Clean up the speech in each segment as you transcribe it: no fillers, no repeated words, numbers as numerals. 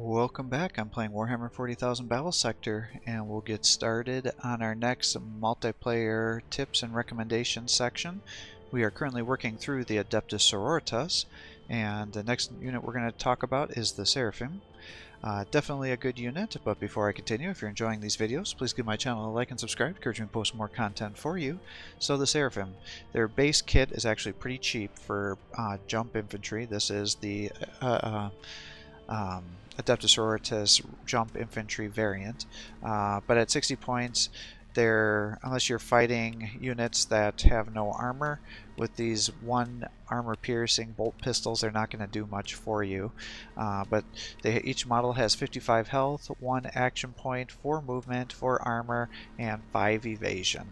Welcome back. I'm playing Warhammer 40,000 Battlesector, and we'll get started on our next multiplayer tips and recommendations section. We are currently working through the Adepta Sororitas, and the next unit we're going to talk about is the Seraphim. Definitely a good unit, but before I continue, if you're enjoying these videos, please give my channel a like and subscribe. Encourage me to post more content for you. So the Seraphim, their base kit is actually pretty cheap for jump infantry. This is the Adepta Sororitas jump infantry variant, but at 60 points, unless you're fighting units that have no armor, with these one armor piercing bolt pistols, they're not going to do much for you. But each model has 55 health, 1 action point, 4 movement, 4 armor, and 5 evasion.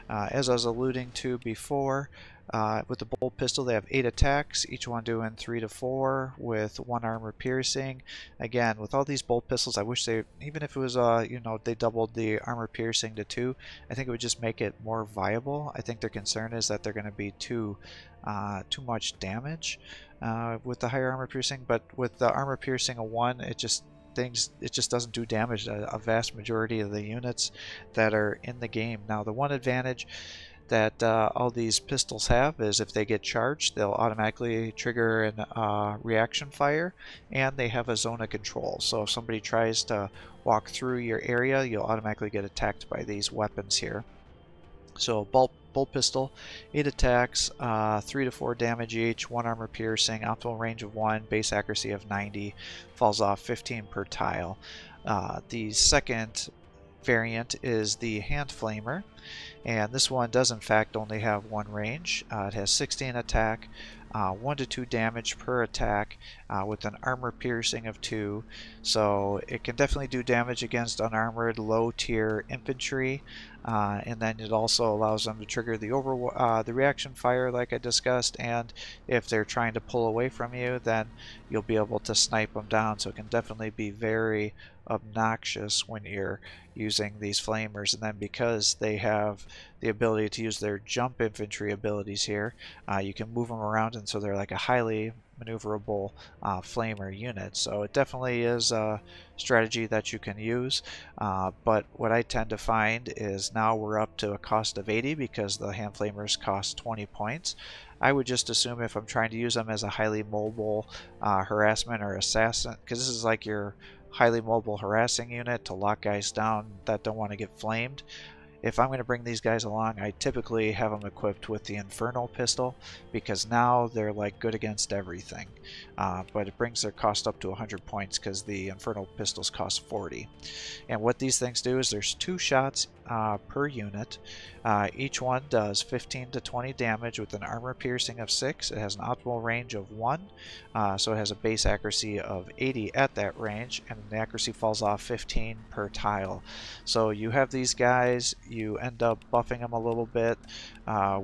As I was alluding to before, with the bolt pistol, they have 8 attacks, each one doing 3 to 4 with 1 armor piercing. Again, with all these bolt pistols, I wish they, even if it was, they doubled the armor piercing to 2, I think it would just make it more viable. I think their concern is that they're going to be too much damage with the higher armor piercing, but with the armor piercing a 1, it just doesn't do damage to a vast majority of the units that are in the game. Now, the one advantage that all these pistols have is if they get charged, they'll automatically trigger an reaction fire, and they have a zone of control. So if somebody tries to walk through your area, you'll automatically get attacked by these weapons here. So bolt pistol, 8 attacks, 3 to 4 damage each, 1 armor piercing, optimal range of 1, base accuracy of 90, falls off 15 per tile. The second variant is the hand flamer, and this one does in fact only have 1 range. It has 16 attack, 1 to 2 damage per attack, with an armor piercing of 2, so it can definitely do damage against unarmored low tier infantry, and then it also allows them to trigger the reaction fire like I discussed, and if they're trying to pull away from you, then you'll be able to snipe them down. So it can definitely be very obnoxious when you're using these flamers. And then because they have the ability to use their jump infantry abilities here, you can move them around, and so they're like a highly maneuverable flamer unit. So it definitely is a strategy that you can use, but what I tend to find is now we're up to a cost of 80 because the hand flamers cost 20 points. I would just assume if I'm trying to use them as a highly mobile harassment or assassin, because this is like your highly mobile harassing unit to lock guys down that don't want to get flamed. If I'm going to bring these guys along, I typically have them equipped with the Infernal pistol, because now they're like good against everything. But it brings their cost up to 100 points because the Infernal pistols cost 40. And what these things do is there's 2 shots per unit. Each one does 15 to 20 damage with an armor piercing of 6. It has an optimal range of 1, so it has a base accuracy of 80 at that range, and the accuracy falls off 15 per tile. So you have these guys, you end up buffing them a little bit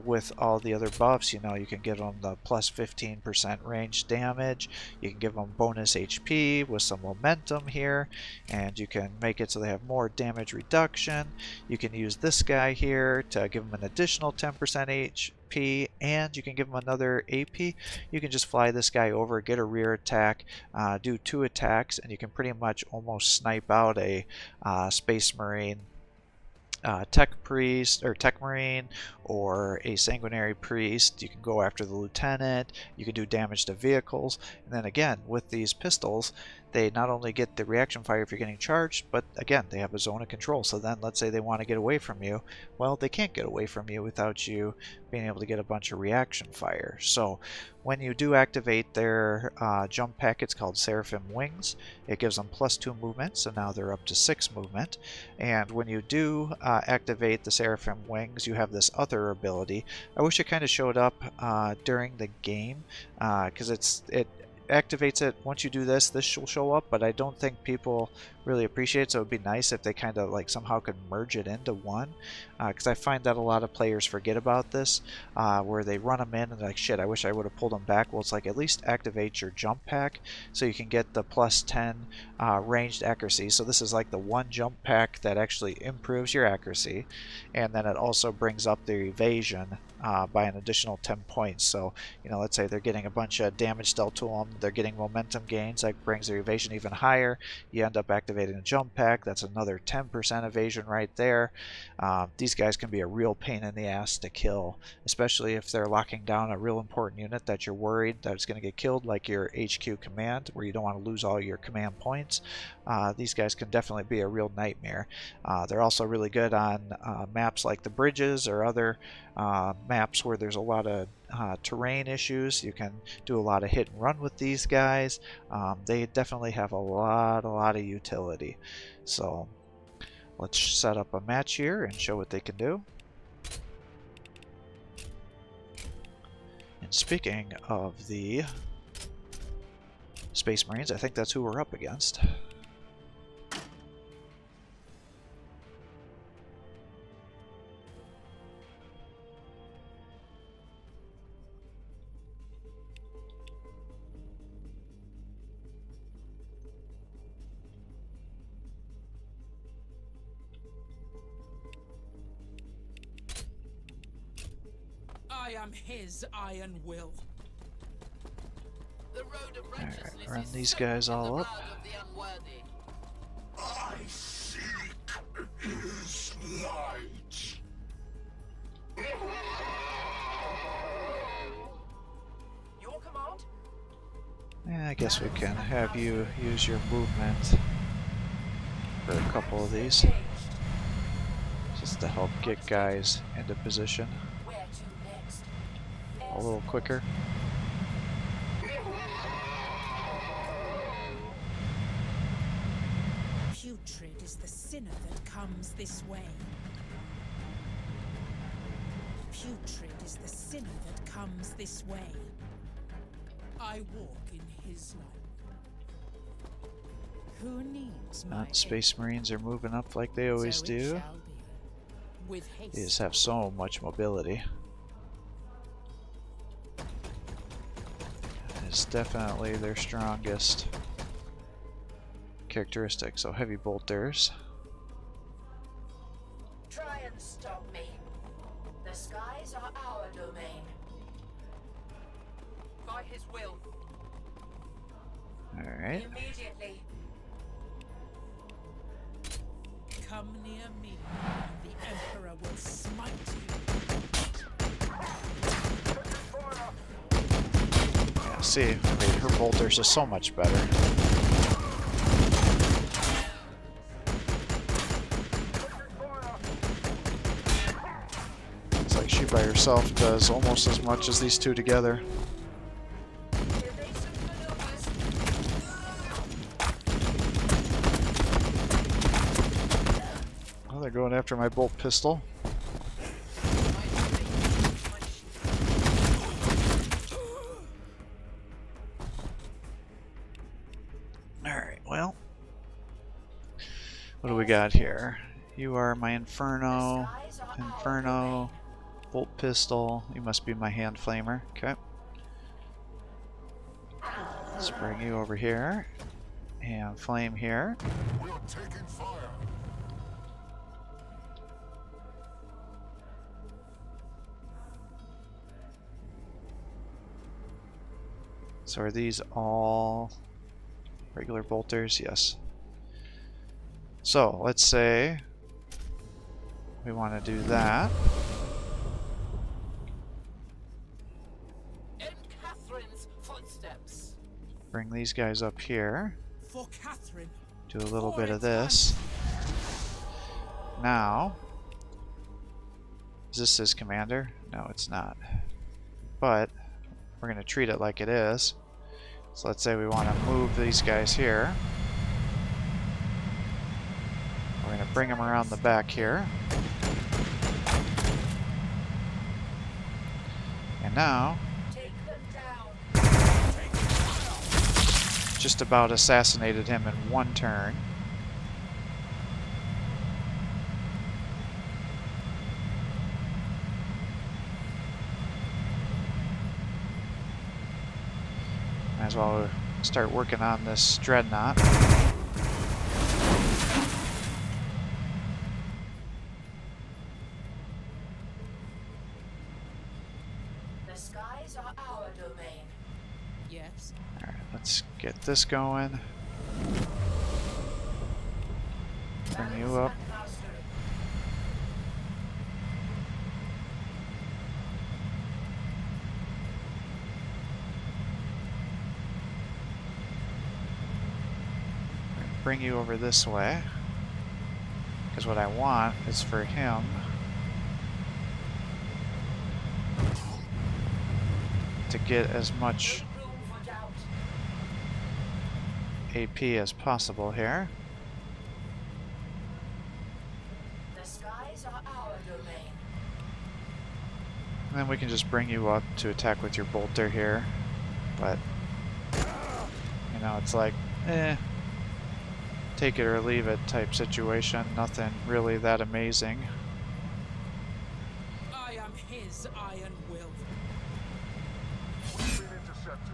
with all the other buffs. You can give them the plus 15% range damage, you can give them bonus HP with some momentum here, and you can make it so they have more damage reduction. You can use this guy here to give them an additional 10% HP, and you can give them another AP. You can just fly this guy over, get a rear attack, do 2 attacks, and you can pretty much almost snipe out a Space Marine, Tech Priest or Tech Marine, or a Sanguinary Priest. You can go after the Lieutenant, you can do damage to vehicles, and then again with these pistols, they not only get the reaction fire if you're getting charged, but again they have a zone of control. So then let's say they want to get away from you, well, they can't get away from you without you being able to get a bunch of reaction fire. So when you do activate their jump pack, it's called Seraphim Wings. It gives them plus 2 movement, so now they're up to 6 movement. And when you do activate the Seraphim Wings, you have this other ability. I wish it kind of showed up during the game, because it activates it. Once you do this will show up, but I don't think people really appreciate it, so it would be nice if they kind of like somehow could merge it into one, because I find that a lot of players forget about this, where they run them in and they're like, shit, I wish I would have pulled them back. Well, it's like, at least activate your jump pack so you can get the plus 10 ranged accuracy. So this is like the one jump pack that actually improves your accuracy, and then it also brings up the evasion by an additional 10 points. So, you know, let's say they're getting a bunch of damage dealt to them, they're getting momentum gains, that brings their evasion even higher. You end up activating a jump pack, that's another 10% evasion right there. These guys can be a real pain in the ass to kill, especially if they're locking down a real important unit that you're worried that it's going to get killed, like your HQ command, where you don't want to lose all your command points. These guys can definitely be a real nightmare. They're also really good on maps like the bridges or other maps where there's a lot of terrain issues. You can do a lot of hit and run with these guys. They definitely have a lot of utility. So let's set up a match here and show what they can do. And speaking of the Space Marines, I think that's who we're up against. I am his iron will. The road of righteousness run is these certain guys in the all blood up. of the unworthy. I seek his light. Your command? Yeah, I guess we can have you use your movement for a couple of these, just to help get guys into position Where to next? a little quicker. Putrid is the sinner that comes this way. Putrid is the sinner that comes this way. I walk in his light. Who needs my Space Marines are moving up like they always So it do. shall be. With haste. They just have so much mobility. It's definitely their strongest characteristic. So heavy bolters. Try and stop me. The skies are our domain. By his will. Alright. Immediately. Come near me, and the Emperor will smite you. Yeah, see, I mean, her bolters are so much better. It's like she by herself does almost as much as these two together. Oh, they're going after my bolt pistol. Alright, well. What do we got here? You are my Inferno. Inferno. Bolt pistol. You must be my hand flamer. Okay. Let's bring you over here. And flame here. We're taking fire. So are these all regular bolters? Yes. So let's say we want to do that. In Catherine's footsteps. Bring these guys up here. For Catherine. Do a little bit of this. Now, is this his commander? No, it's not. But we're going to treat it like it is. So let's say we want to move these guys here. We're going to bring them around the back here. And now, Take them down. just about assassinated him in one turn. Might as well start working on this dreadnought. Get this going. Bring you up. Bring you over this way. Because what I want is for him to get as much AP as possible here. The skies are our domain. And then we can just bring you up to attack with your bolter here. But, you know, it's like, take it or leave it type situation. Nothing really that amazing. I am his iron will. We've been intercepted.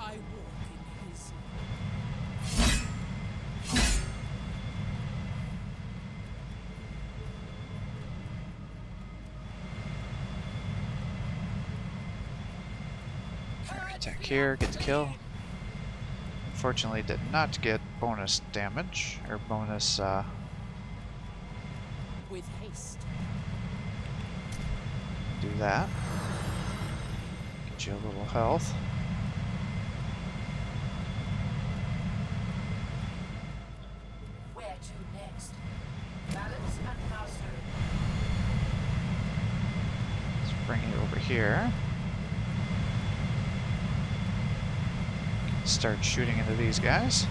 I walk in his light. Attack here, get the kill. Unfortunately did not get bonus damage, or bonus, With haste. do that. Get you a little health. Where to next? Balance and mastery. Let's bring you over here. Start shooting into these guys.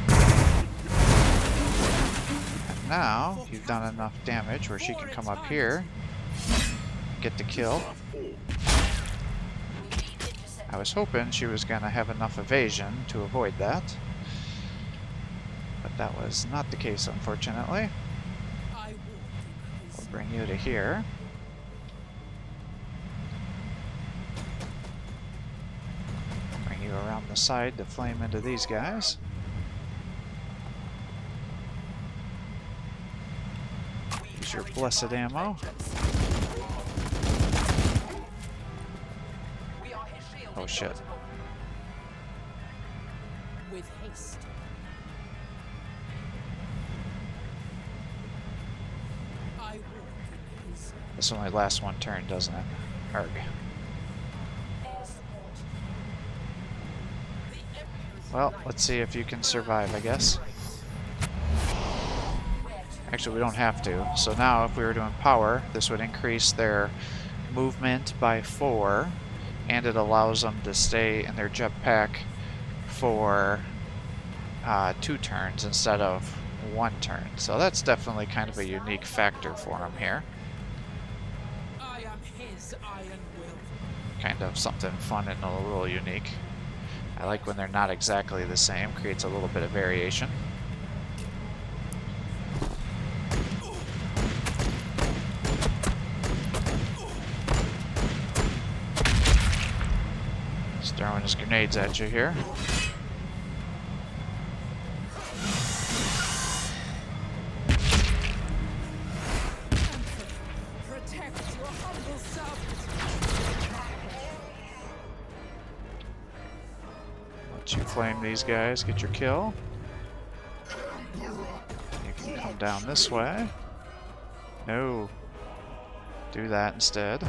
And now you've done enough damage where she can come up here, get the kill. I was hoping she was going to have enough evasion to avoid that, but that was not the case, unfortunately. I walk in his We'll bring you to here. Bring you around the side to flame into these guys. Use your blessed ammo. Oh shit. with haste. I walk in his This only lasts one turn, doesn't it? Arg. Well, let's see if you can survive, I guess. Actually, we don't have to. So now, if we were doing power, this would increase their movement by 4, and it allows them to stay in their jetpack for 2 turns instead of 1 turn. So that's definitely kind of a unique factor for them here. I am his iron will. Kind of something fun and a little unique. I like when they're not exactly the same, creates a little bit of variation. He's throwing his grenades at you here. Protect your humble servant. Let you flame these guys, get your kill. You can come down this way. No. Do that instead.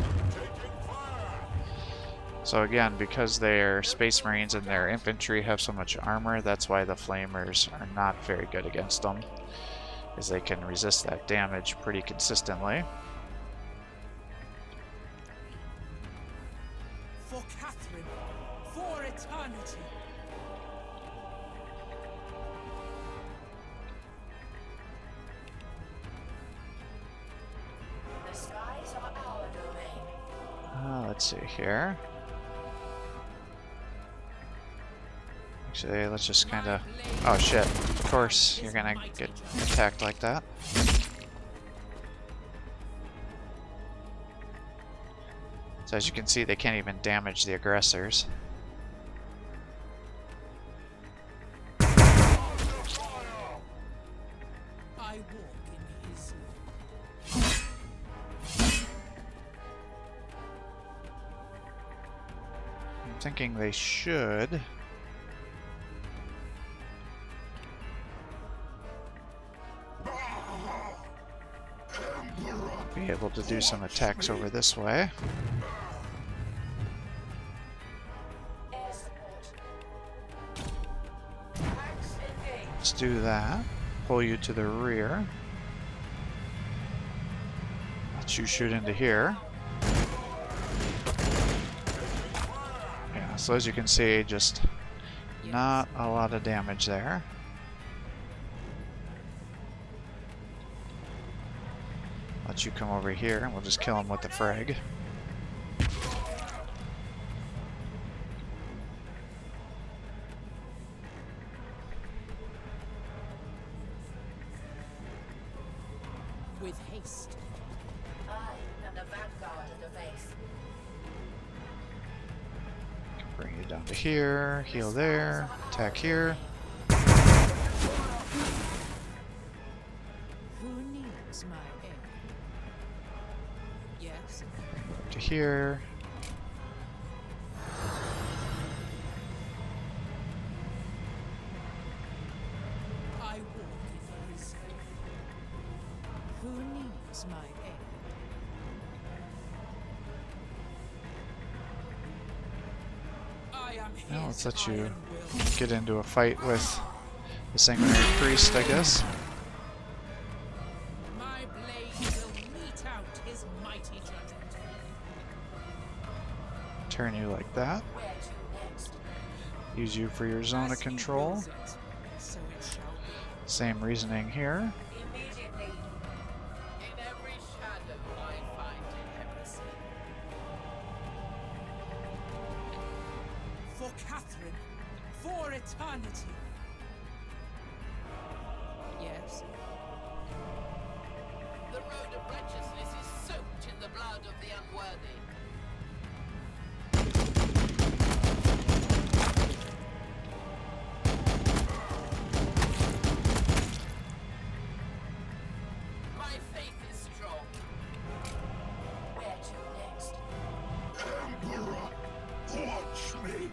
So again, because their Space Marines and their infantry have so much armor, that's why the flamers are not very good against them, is they can resist that damage pretty consistently. For Catherine. For eternity. The skies are our domain. Let's see here. Actually, let's just kind of... Oh shit, of course you're gonna get attacked like that. So as you can see, they can't even damage the aggressors. I walk in his light. thinking they should be able to do some attacks over this way. Let's do that. Pull you to the rear. Let you shoot into here. Yeah, so as you can see, just not a lot of damage there. Let you come over here and we'll just kill him with the frag. With haste. I am the vanguard of the faith. Bring you down to here, heal there, attack here. Who needs my aid? Yes. Up to here. I walk in his light. Who needs my aid? I am his. Now let's let you iron will. get into a fight with the sanguinary priest, I guess. My blade will mete out his mighty judgment. Turn you like that. Where to next? Use you for your zone of As he control. wills it, so it shall be. Same reasoning here. Immediately. In every shadow I find heresy. For Catherine, for eternity. Yes. The road of righteousness is soaked in the blood of the unworthy. My faith is strong. Where to next? Emperor, watch me.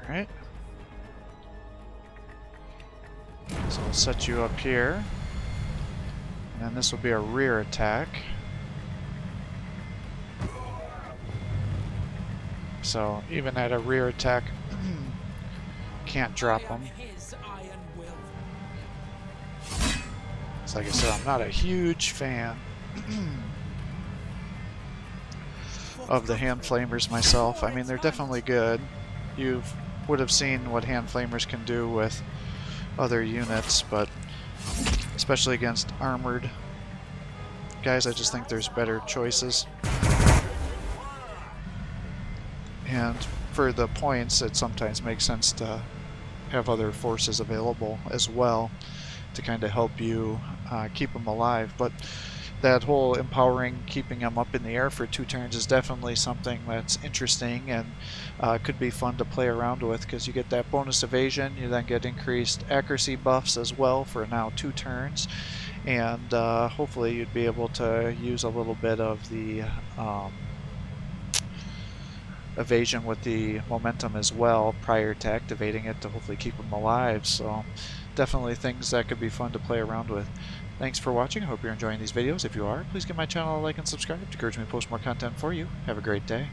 Alright. So we'll set you up here. And then this will be a rear attack. So even at a rear attack, can't drop I am them. his iron will. So like I said, I'm not a huge fan of the hand flamers myself. I mean, they're definitely good. You would have seen what hand flamers can do with other units, but especially against armored guys, I just think there's better choices. And for the points, it sometimes makes sense to have other forces available as well to kind of help you keep them alive. But that whole empowering, keeping them up in the air for 2 turns is definitely something that's interesting and could be fun to play around with, because you get that bonus evasion, you then get increased accuracy buffs as well for now 2 turns, and hopefully you'd be able to use a little bit of the evasion with the momentum as well prior to activating it to hopefully keep them alive. So definitely things that could be fun to play around with. Thanks for watching. I hope you're enjoying these videos. If you are, please give my channel a like and subscribe to encourage me to post more content for you. Have a great day.